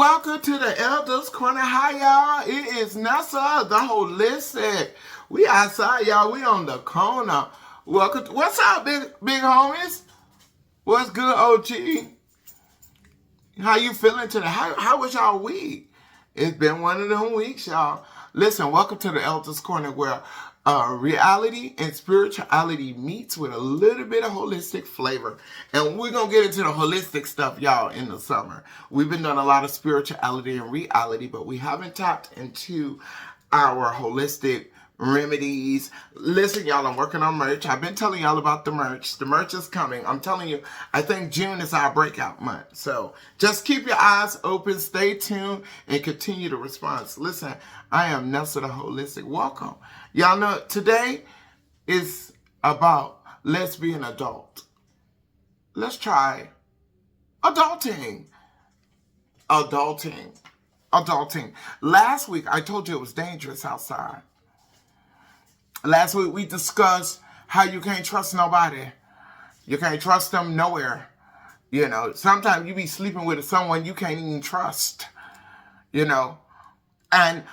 Welcome to the Elders Corner. Hi, y'all. It is Nessa, the holistic. We outside, y'all. We on the corner. What's up, big homies? What's good, OG? How you feeling today? How was y'all week? It's been one of them weeks, y'all. Listen, welcome to the Elders Corner, where reality and spirituality meets with a little bit of holistic flavor. And we're going to get into the holistic stuff, y'all, in the summer. We've been doing a lot of spirituality and reality, but we haven't tapped into our holistic remedies. Listen, y'all, I'm working on merch. I've been telling y'all about the merch. The merch is coming. I'm telling you, I think June is our breakout month. So just keep your eyes open, stay tuned, and continue to respond. Listen, I am Nelson the Holistic. Welcome. Y'all know today is about let's be an adult. Let's try adulting. Adulting. Last week, I told you it was dangerous outside. Last week, we discussed how you can't trust nobody. You can't trust them nowhere. You know, sometimes you be sleeping with someone you can't even trust. You know, and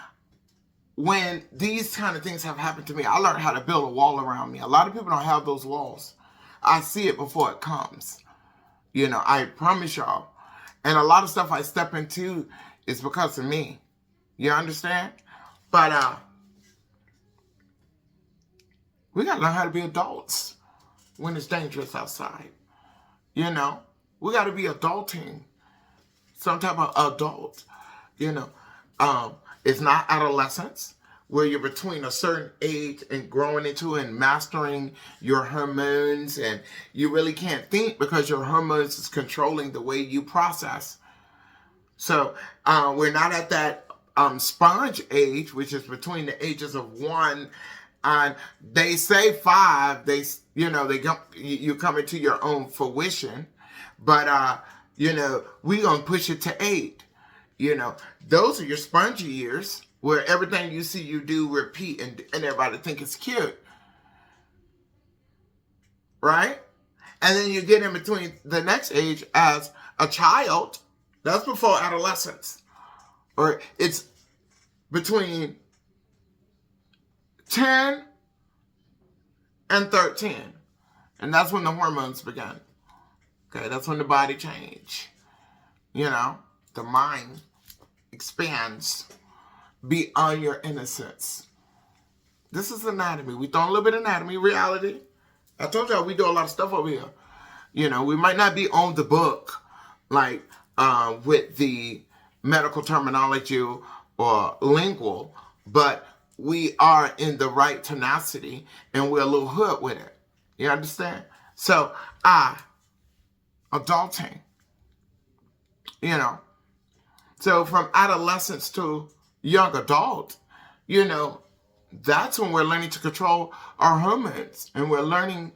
when these kind of things have happened to me, I learned how to build a wall around me. A lot of people don't have those walls. I see it before it comes. You know, I promise y'all. And a lot of stuff I step into is because of me. You understand? But we got to learn how to be adults when it's dangerous outside. You know, we got to be adulting. Some type of adult. You know, it's not adolescence where you're between a certain age and growing into and mastering your hormones, and you really can't think because your hormones is controlling the way you process. So we're not at that sponge age, which is between the ages of 1 and they say 5. You come into your own fruition, but we gonna push it to 8. You know, those are your spongy years where everything you see you do repeat and everybody think it's cute. Right? And then you get in between the next age as a child. That's before adolescence. Or it's between 10 and 13. And that's when the hormones begin. Okay, that's when the body change. You know, the mind expands beyond your innocence. This is anatomy. We throw a little bit of anatomy, reality. I told y'all we do a lot of stuff over here. You know, we might not be on the book, like with the medical terminology or lingual, but we are in the right tenacity and we're a little hood with it. You understand? So, adulting. You know, so from adolescence to young adult, you know, that's when we're learning to control our hormones and we're learning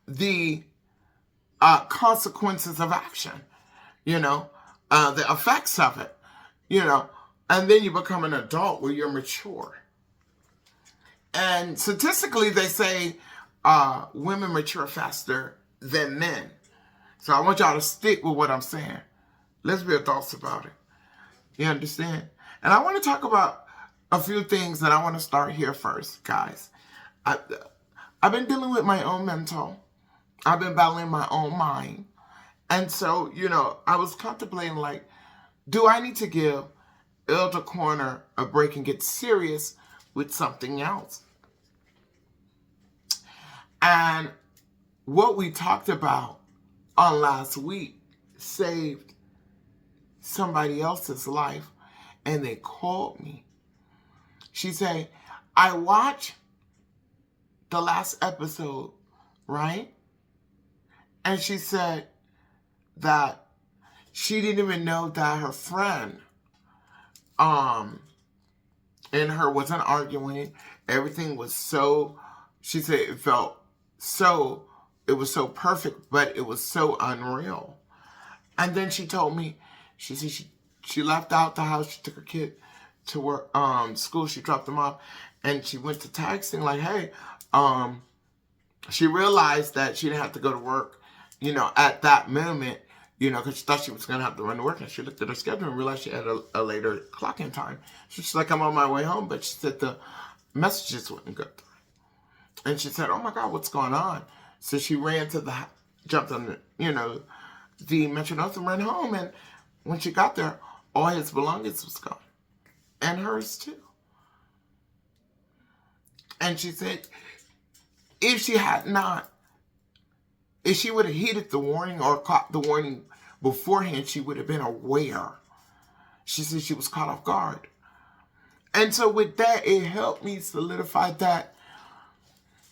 the consequences of action, you know, the effects of it, you know, and then you become an adult where you're mature. And statistically, they say women mature faster than men. So I want y'all to stick with what I'm saying. Let's be adults about it. You understand? And I want to talk about a few things that I want to start here first, guys. I've been dealing with my own mental. I've been battling my own mind. And so, you know, I was contemplating, like, do I need to give Elder Corner a break and get serious with something else? And what we talked about on last week saved somebody else's life, and they called me. She said, I watched the last episode, right? And she said that she didn't even know that her friend and her wasn't arguing. Everything was so, she said it was so perfect, but it was so unreal. And then she told me, she said she left out the house, she took her kid to work, school, she dropped them off, and she went to texting like, hey, she realized that she didn't have to go to work, you know, at that moment, because she thought she was going to have to run to work. And she looked at her schedule and realized she had a later clock-in time. She's like, I'm on my way home. But she said the messages wouldn't go through. And she said, oh, my God, what's going on? So she ran jumped on the Metro North and ran home. And when she got there, all his belongings was gone. And hers, too. And she said, if she would have heeded the warning or caught the warning beforehand, she would have been aware. She said she was caught off guard. And so with that, it helped me solidify that,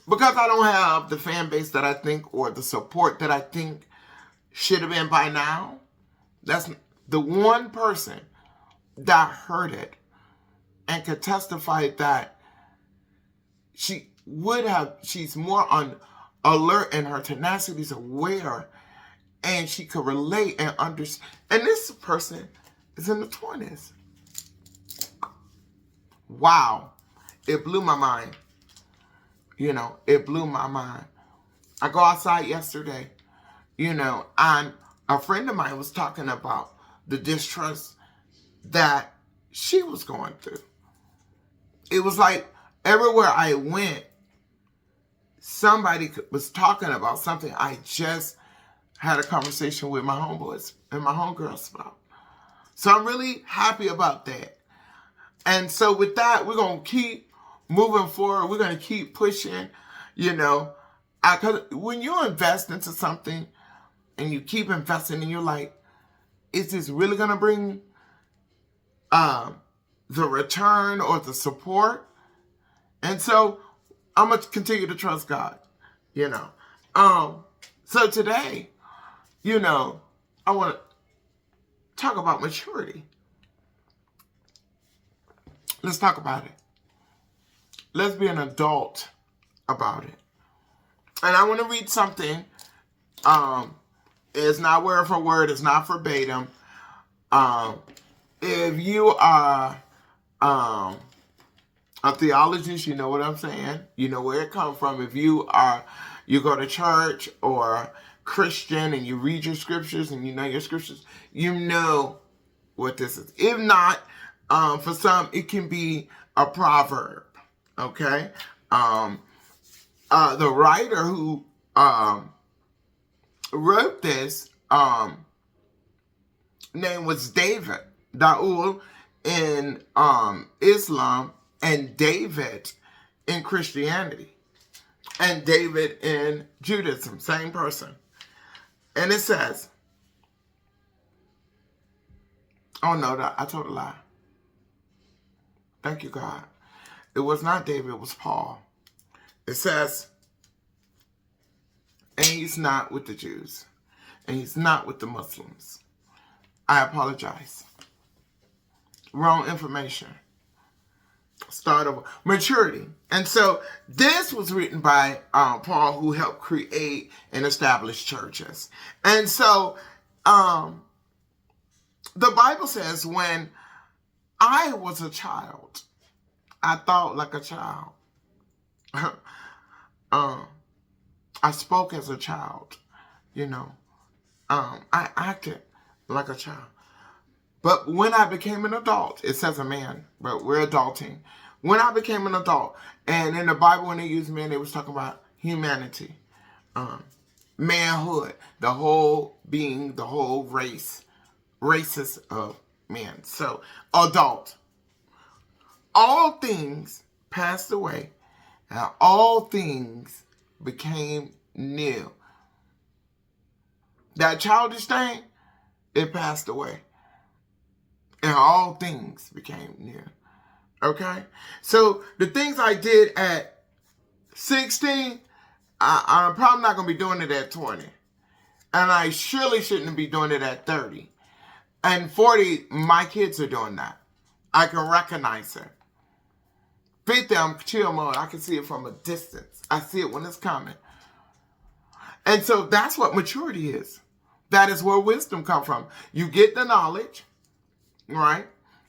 because I don't have the fan base that I think, or the support that I think should have been by now. That's the one person that heard it and could testify that she's more on alert and her tenacity is aware, and she could relate and understand. And this person is in the 20s. Wow. It blew my mind. It blew my mind. I go outside yesterday, and a friend of mine was talking about the distrust that she was going through. It was like everywhere I went, somebody was talking about something I just had a conversation with my homeboys and my homegirls about. So I'm really happy about that. And so with that, we're going to keep moving forward. We're going to keep pushing, Because when you invest into something and you keep investing and you're like, is this really going to bring the return or the support? And so I'm going to continue to trust God, So today, I want to talk about maturity. Let's talk about it. Let's be an adult about it. And I want to read something. It's not word for word. It's not verbatim. If you are a theologist, you know what I'm saying. You know where it comes from. If you go to church or Christian and you read your scriptures and you know your scriptures, you know what this is. If not, for some, it can be a proverb. Okay? The writer who wrote this name was David Daoud in Islam, and David in Christianity, and David in Judaism, same person. And it says, oh no, I told a lie. Thank you, God. It was not David, it was Paul. It says, and he's not with the Jews, and he's not with the Muslims. I apologize. Wrong information. Start over. Maturity. And so this was written by Paul, who helped create and establish churches. And so the Bible says, when I was a child, I thought like a child. I spoke as a child, I acted like a child. But when I became an adult, it says a man, but we're adulting. When I became an adult, and in the Bible when they used man, they was talking about humanity, manhood, the whole being, the whole races of man. So, adult. All things passed away, and all things became new. That childish thing, it passed away. And all things became new. Okay? So, the things I did at 16, I'm probably not going to be doing it at 20. And I surely shouldn't be doing it at 30. And 40, my kids are doing that. I can recognize it. 50, I'm chill mode. I can see it from a distance. I see it when it's coming. And so that's what maturity is. That is where wisdom comes from. You get the knowledge, right?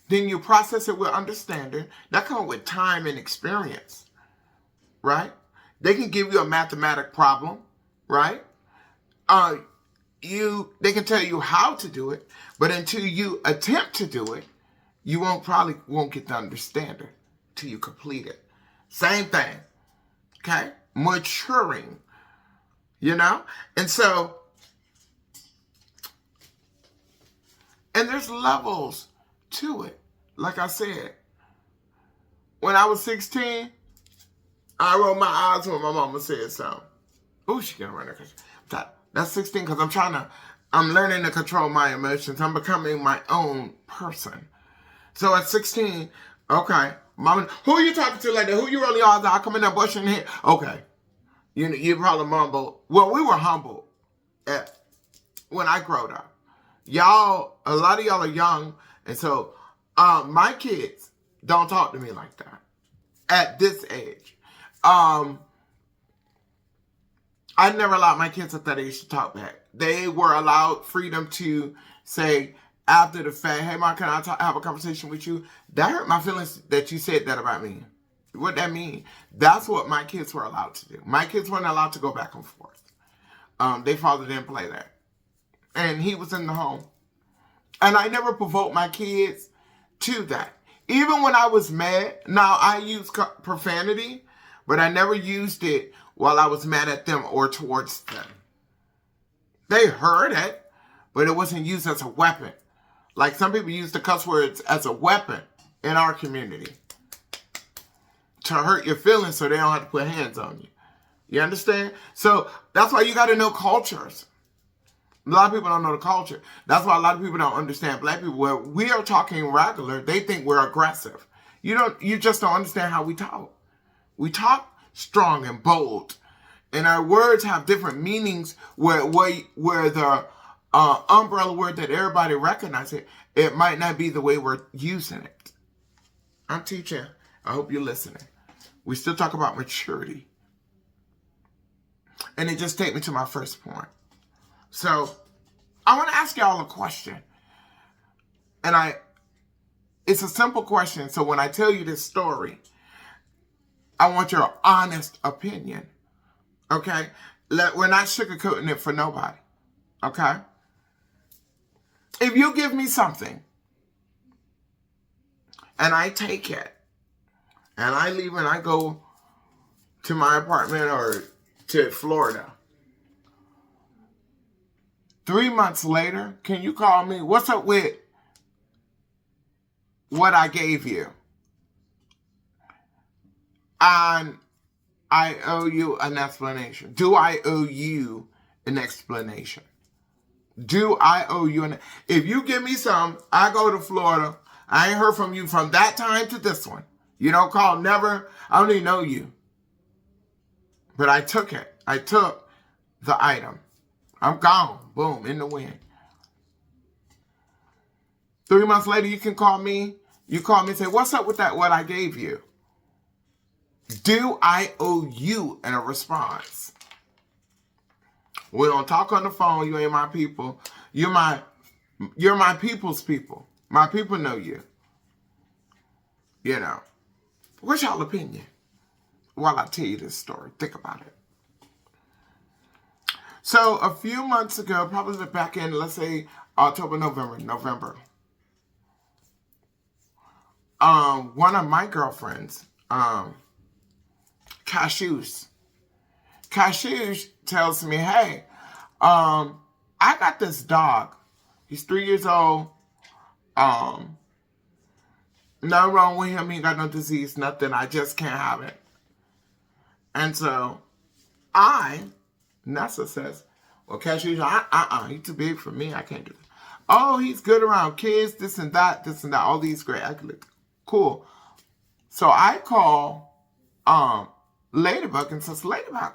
Then you process it with understanding. That comes with time and experience, right? They can give you a mathematic problem, right? they can tell you how to do it, but until you attempt to do it, you probably won't get to understand it till you complete it. Same thing. Okay? Maturing. And so, and there's levels to it. Like I said, when I was 16, I rolled my eyes when my mama said something. Oh, she gonna run her. That's 16 because I'm learning to control my emotions. I'm becoming my own person. So at 16, okay, mama, who are you talking to like that? Who you really are? I come in there bushing here. Okay. You probably mumble. Well, we were humble when I growed up. Y'all, a lot of y'all are young, and so my kids don't talk to me like that at this age. I never allowed my kids at that age to talk back. They were allowed freedom to say after the fact, hey, Mom, can I have a conversation with you? That hurt my feelings that you said that about me. What that mean? That's what my kids were allowed to do. My kids weren't allowed to go back and forth. Their father didn't play that. And he was in the home. And I never provoked my kids to that. Even when I was mad, now I use profanity, but I never used it while I was mad at them or towards them. They heard it, but it wasn't used as a weapon. Like some people use the cuss words as a weapon in our community to hurt your feelings so they don't have to put hands on you. You understand? So that's why you got to know cultures. A lot of people don't know the culture. That's why a lot of people don't understand black people. Where we are talking regular, they think we're aggressive. You just don't understand how we talk. We talk strong and bold. And our words have different meanings where the umbrella word that everybody recognizes, it might not be the way we're using it. I'm teaching. I hope you're listening. We still talk about maturity. And it just takes me to my first point. So, I want to ask y'all a question. And it's a simple question. So when I tell you this story, I want your honest opinion. Okay? We're not sugarcoating it for nobody. Okay? If you give me something, and I take it, and I leave and I go to my apartment or to Florida, 3 months later, can you call me? What's up with what I gave you? And I owe you an explanation. Do I owe you an explanation? Do I owe you if you give me some, I go to Florida, I ain't heard from you from that time to this one. You don't call, never. I don't even know you. But I took it. I took the item. I'm gone. Boom, in the wind. 3 months later, you can call me. You call me and say, what's up with that, what I gave you? Do I owe you a response? We don't talk on the phone. You ain't my people. You're my people's people. My people know you. You know. What's y'all opinion? While I tell you this story, think about it. So a few months ago, probably back in, let's say, October, November. One of my girlfriends, Cashews tells me, hey, I got this dog. He's 3 years old. Nothing wrong with him. He ain't got no disease, nothing. I just can't have it. And so Nessa says, well, Cashews, he's too big for me. I can't do that. Oh, he's good around kids, this and that, all these great accolades. Cool. So I call Ladybug and says, Ladybug,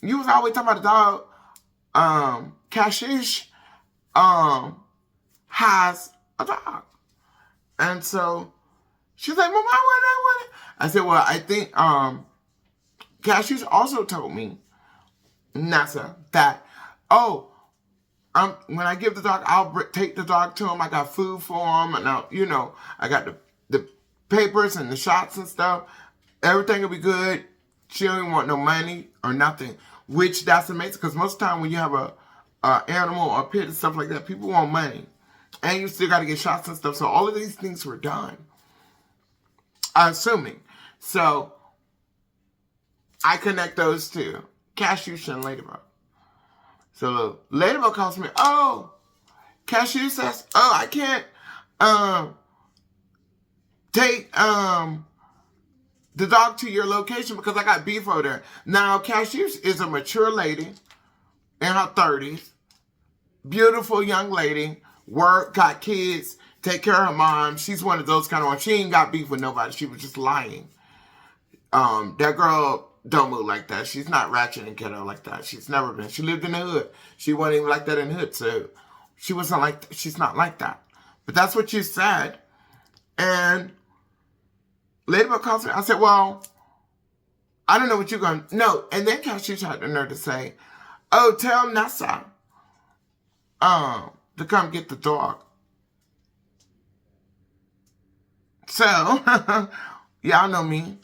you was always talking about the dog. Cashews has a dog. And so she's like, Mom, I want it. I said, well, I think Cashews also told me, Nessa, that, when I give the dog, I'll take the dog to him. I got food for him. And I got the papers and the shots and stuff. Everything will be good. She don't even want no money or nothing. which that's amazing because most of the time when you have a animal or pet and stuff like that, people want money. And you still got to get shots and stuff. So all of these things were done. I'm assuming. So I connect those two. Cashews and Ladybug. So Ladybug calls me, oh, Cashew says, oh, I can't take the dog to your location because I got beef over there. Now, Cashew is a mature lady in her 30s. Beautiful young lady. Work, got kids, take care of her mom. She's one of those kind of ones. She ain't got beef with nobody. She was just lying. That girl don't move like that. She's not ratchet and ghetto like that. She's never been. She lived in the hood. She wasn't even like that in the hood. So she wasn't like, she's not like that. But that's what you said. And Ladybug calls me. I said, well, I don't know what you're going to, no. And then Cashew had the nerve to say, oh, tell Nessa to come get the dog. So, y'all know me.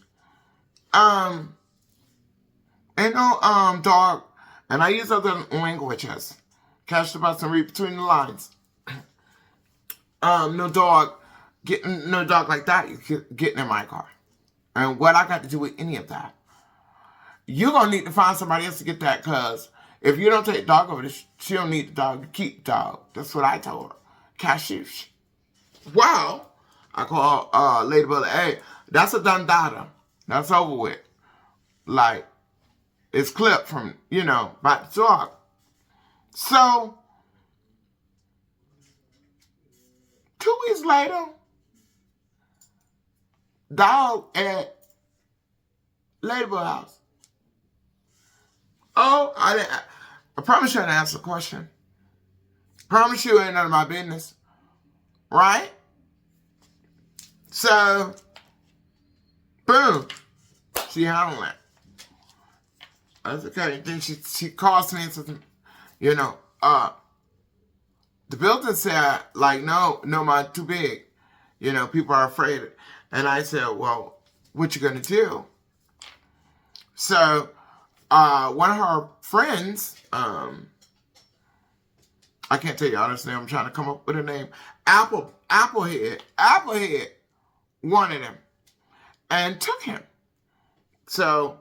Ain't no dog, and I use other languages. Catch the bus and read between the lines. No dog like that. You getting in my car. And what I got to do with any of that? You're gonna need to find somebody else to get that, cause if you don't take the dog over there, she don't need the dog. You keep the dog. That's what I told her. Cashew. Wow. I call Ladybug, hey, that's a done data. That's over with. Like, it's clipped from, about to talk. So, 2 weeks later, dog at Ladybug house. Oh, I promise you I didn't answer the question. Promise you it ain't none of my business. Right? So, boom. She handled it. That's okay. Then she calls me and says, the building said, like, no, mine too big. People are afraid. And I said, well, what you gonna do? So, one of her friends, I can't tell you honestly, I'm trying to come up with a name. Applehead wanted him and took him. So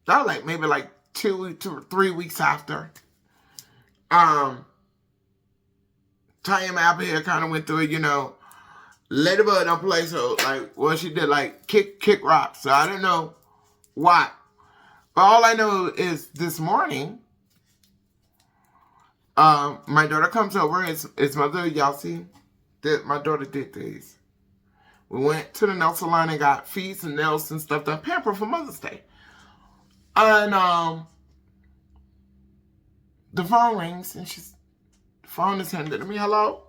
that was maybe 2 to 3 weeks after. Tanya Applehead kind of went through it, Ladybug don't play, so she did kick rocks. So I don't know why. But all I know is this morning, my daughter comes over. It's Mother Yelsey. My daughter did these. We went to the nail salon and got feet and nails and stuff done. Pamper for Mother's Day. And the phone rings and the phone is handed to me. Hello?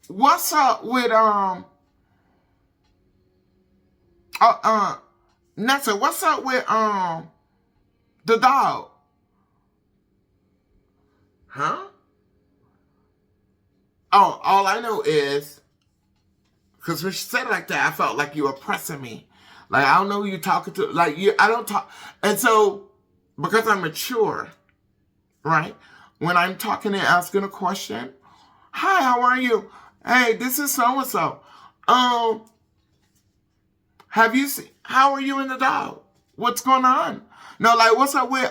What's up with Nessa, what's up with the dog? Huh? Oh, all I know is, because when she said it like that, I felt like you were pressing me. Like, I don't know who you're talking to. I don't talk. And so, because I'm mature, right? When I'm talking and asking a question, hi, how are you? Hey, this is so-and-so. Have you seen, how are you and the dog? What's going on? No, what's up with,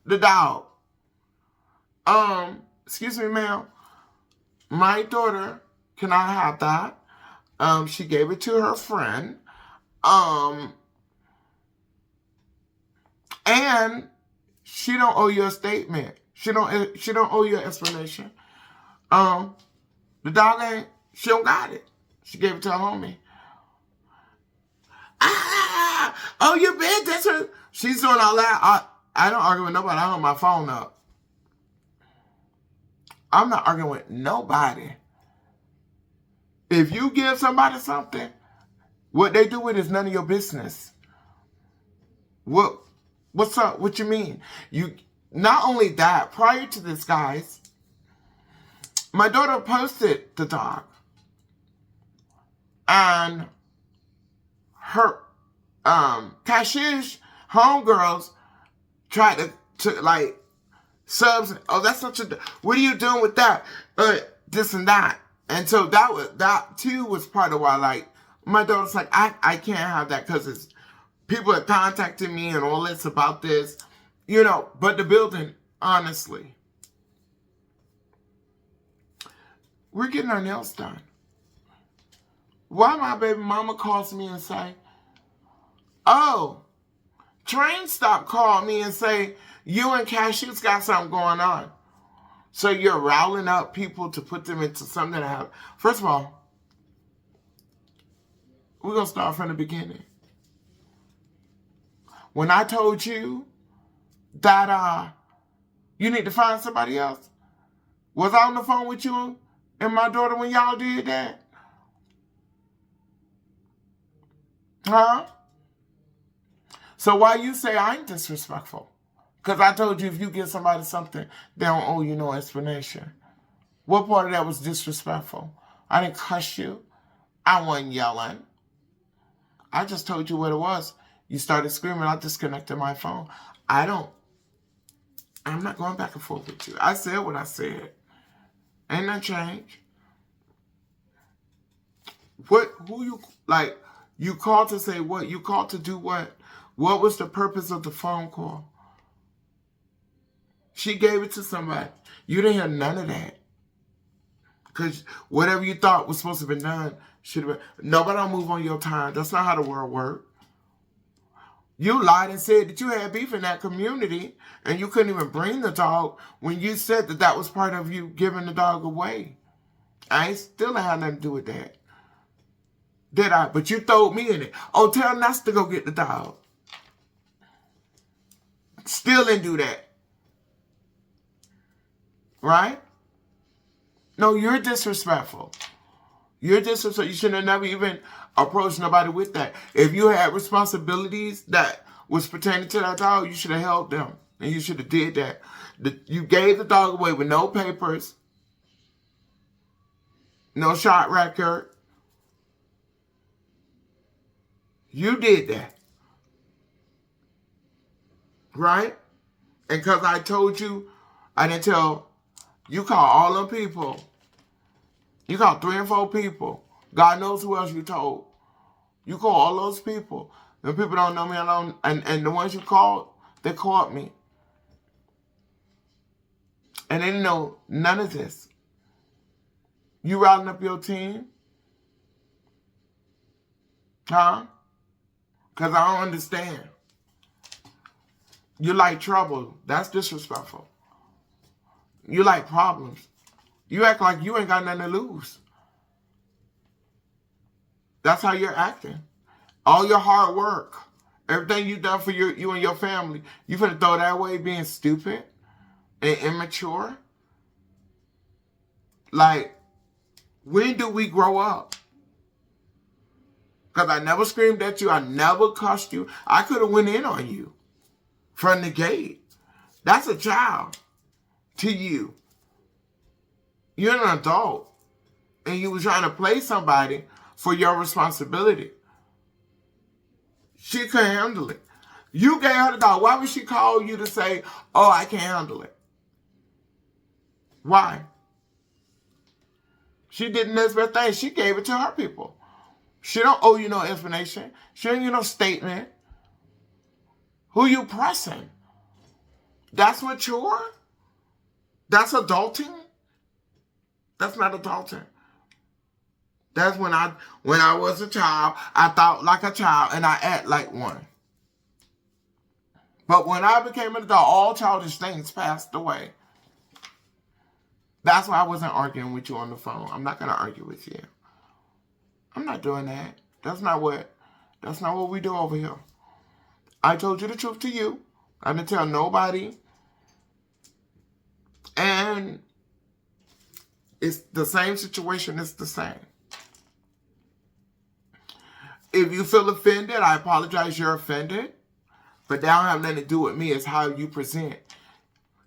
the dog? Excuse me, ma'am. My daughter, can I have that? She gave it to her friend. And she don't owe you a statement. She don't owe you an explanation. The dog she don't got it. She gave it to her homie. Oh, you bitch, that's her. She's doing all that. I don't argue with nobody. I hold my phone up. I'm not arguing with nobody. If you give somebody something, what they do with it is none of your business. What's up? What you mean? Not only that, prior to this, guys, my daughter posted the dog. And her Cashew Homegirls try to like subs. Oh, that's not your. What are you doing with that? This and that. And so that too was part of why, like, my daughter's like, I can't have that because it's people are contacting me and all this about this, but the building, honestly, we're getting our nails done. Why my baby mama calls me and say, oh, Train Stop called me and say, you and Cashew's got something going on. So you're riling up people to put them into something that have. First of all, we're going to start from the beginning. When I told you that you need to find somebody else, was I on the phone with you and my daughter when y'all did that? Huh? So why you say I'm disrespectful? Because I told you if you give somebody something, they don't owe you no explanation. What part of that was disrespectful? I didn't cuss you. I wasn't yelling. I just told you what it was. You started screaming. I disconnected my phone. I'm not going back and forth with you. I said what I said. Ain't that change? You called to say what? You called to do what? What was the purpose of the phone call? She gave it to somebody. You didn't hear none of that. Because whatever you thought was supposed to be done should have been. Nobody don't move on your time. That's not how the world works. You lied and said that you had beef in that community and you couldn't even bring the dog when you said that was part of you giving the dog away. I ain't still had nothing to do with that. Did I? But you throwed me in it. Oh, tell Ness to go get the dog. Still didn't do that. Right? No, you're disrespectful. You're disrespectful. You should have never even approached nobody with that. If you had responsibilities that was pertaining to that dog, you should have helped them. And you should have did that. You gave the dog away with no papers, no shot record. You did that. Right? And because I told you, I didn't tell, you call all them people. You call 3 and 4 people. God knows who else you told. You call all those people. The people don't know me alone. And the ones you called, they called me. And they didn't know none of this. You routing up your team? Huh? Because I don't understand. You like trouble. That's disrespectful. You like problems. You act like you ain't got nothing to lose. That's how you're acting. All your hard work, everything you've done for you and your family, you finna throw that away being stupid and immature? Like, when do we grow up? Because I never screamed at you. I never cussed you. I could have went in on you from the gate. That's a child to you. You're an adult. And you were trying to play somebody for your responsibility. She couldn't handle it. You gave her the dog. Why would she call you to say, oh, I can't handle it? Why? She did the next best thing. She gave it to her people. She don't owe you no explanation. She don't owe you no statement. Who you pressing? That's mature? That's adulting? That's not adulting. That's when I was a child, I thought like a child and I act like one. But when I became an adult, all childish things passed away. That's why I wasn't arguing with you on the phone. I'm not going to argue with you. I'm not doing that. That's not what we do over here. I told you the truth to you. I didn't tell nobody. And it's the same situation. It's the same. If you feel offended, I apologize you're offended. But that don't have nothing to do with me. It's how you present.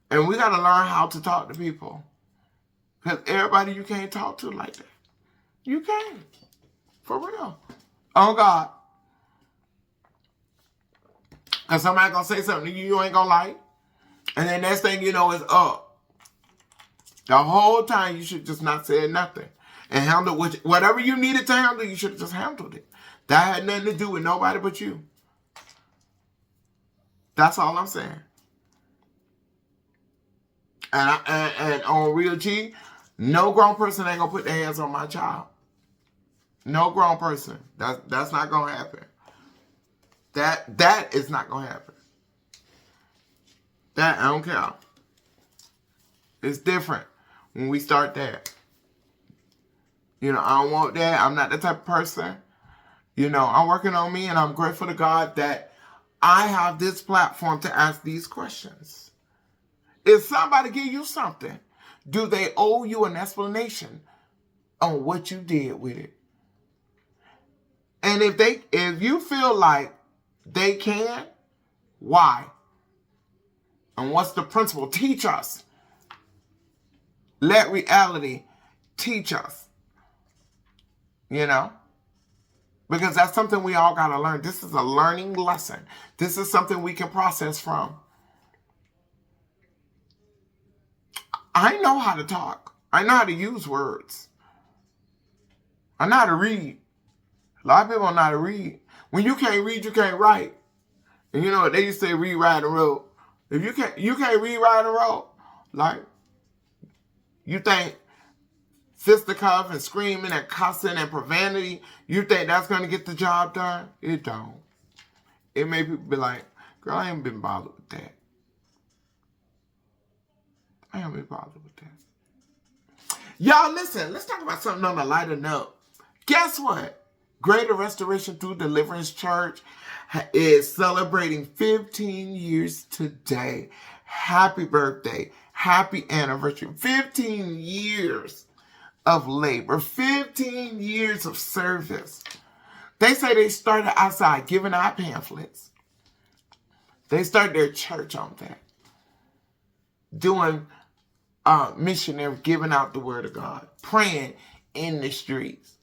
And we got to learn how to talk to people. Because everybody you can't talk to like that. You can't. For real. Oh, God. Because somebody going to say something to you ain't going to like. And then next thing you know is up. The whole time you should just not say nothing. And handle whatever you needed to handle, you should have just handled it. That had nothing to do with nobody but you. That's all I'm saying. And on Real G, no grown person ain't going to put their hands on my child. No grown person. That's not going to happen. That is not going to happen. That, I don't care. It's different when we start that. You know, I don't want that. I'm not the type of person. You know, I'm working on me, and I'm grateful to God that I have this platform to ask these questions. If somebody give you something, do they owe you an explanation on what you did with it? And if you feel like they can, why? And what's the principle? Teach us. Let reality teach us. You know? Because that's something we all got to learn. This is a learning lesson. This is something we can process from. I know how to talk. I know how to use words. I know how to read. A lot of people don't know how to read. When you can't read, you can't write. And you know what they used to say, read, write, and wrote. If you can't read, write, and wrote, like, you think fisticuff and screaming and cussing and profanity, you think that's going to get the job done? It don't. It made people be like, girl, I ain't been bothered with that. I ain't been bothered with that. Y'all, listen, let's talk about something on a lighter note. Guess what? Greater Restoration Through Deliverance Church is celebrating 15 years today. Happy birthday. Happy anniversary. 15 years of labor. 15 years of service. They say they started outside giving out pamphlets. They started their church on that. Doing missionary, giving out the word of God. Praying in the streets.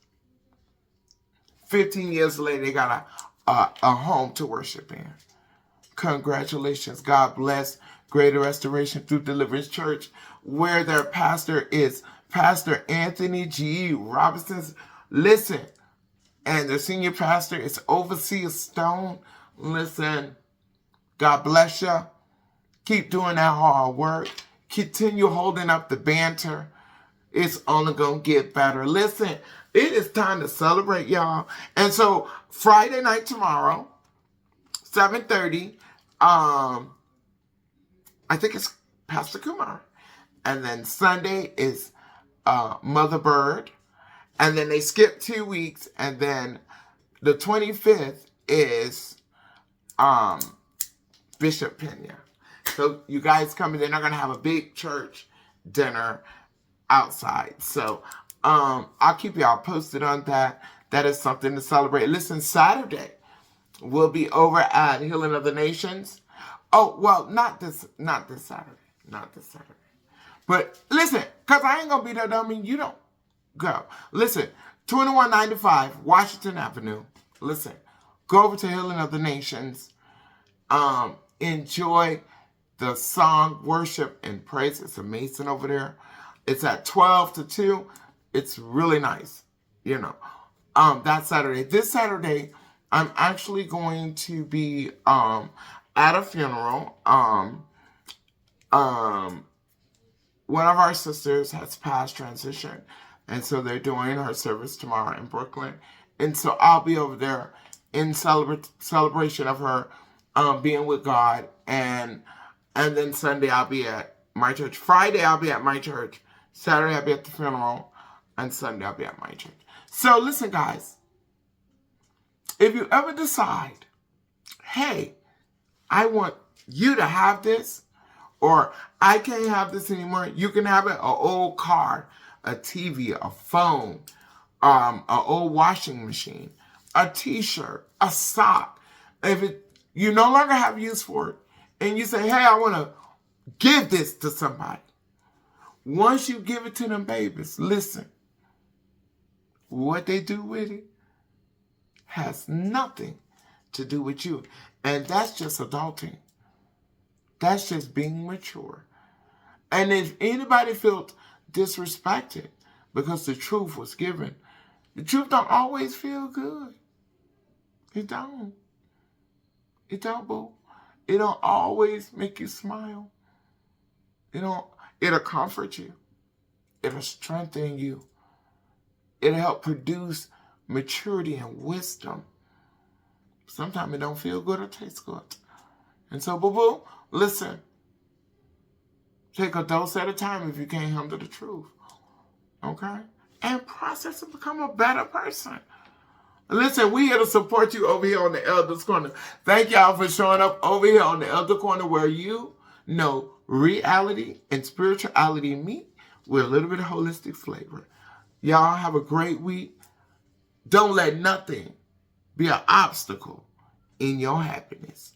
15 years later, they got a home to worship in. Congratulations. God bless Greater Restoration Through Deliverance Church, where their pastor is Pastor Anthony G. Robinson. Listen, and their senior pastor is Overseer Stone. Listen, God bless you. Keep doing that hard work. Continue holding up the banter. It's only going to get better. Listen, it is time to celebrate, y'all. And so, Friday night tomorrow, 7:30, I think it's Pastor Kumar. And then Sunday is Mother Bird. And then they skip 2 weeks. And then the 25th is Bishop Pena. So you guys come in, they're not going to have a big church dinner outside. So I'll keep y'all posted on that. That is something to celebrate. Listen, Saturday we'll be over at Healing of the Nations. Oh, well, not this Saturday. Not this Saturday. But listen, because I ain't going to be there, don't mean you don't go. Listen, 2195 Washington Avenue. Listen, go over to Healing of the Nations. Enjoy the song, worship, and praise. It's amazing over there. It's at 12 to 2. It's really nice, you know. That Saturday. This Saturday, I'm actually going to be at a funeral. One of our sisters has passed transition, and so they're doing her service tomorrow in Brooklyn. And so I'll be over there in celebration of her being with God. And then Sunday I'll be at my church. Friday I'll be at my church. Saturday I'll be at the funeral. And Sunday I'll be at my church. So listen, guys. If you ever decide, hey, I want you to have this, or I can't have this anymore, you can have it. An old car, a TV, a phone, an old washing machine, a t-shirt, a sock. If you no longer have use for it, and you say, hey, I want to give this to somebody. Once you give it to them babies, listen, what they do with it has nothing to do with you. And that's just adulting. That's just being mature. And if anybody felt disrespected because the truth was given, the truth don't always feel good. It don't. It don't, boo. It don't always make you smile. It'll comfort you. It'll strengthen you. It'll help produce maturity and wisdom. Sometimes it don't feel good or taste good. And so, boo-boo, listen. Take a dose at a time if you can't handle the truth. Okay? And process and become a better person. Listen, we here to support you over here on the Elder's Corner. Thank y'all for showing up over here on the Elder Corner where you know reality and spirituality meet with a little bit of holistic flavor. Y'all have a great week. Don't let nothing be an obstacle in your happiness.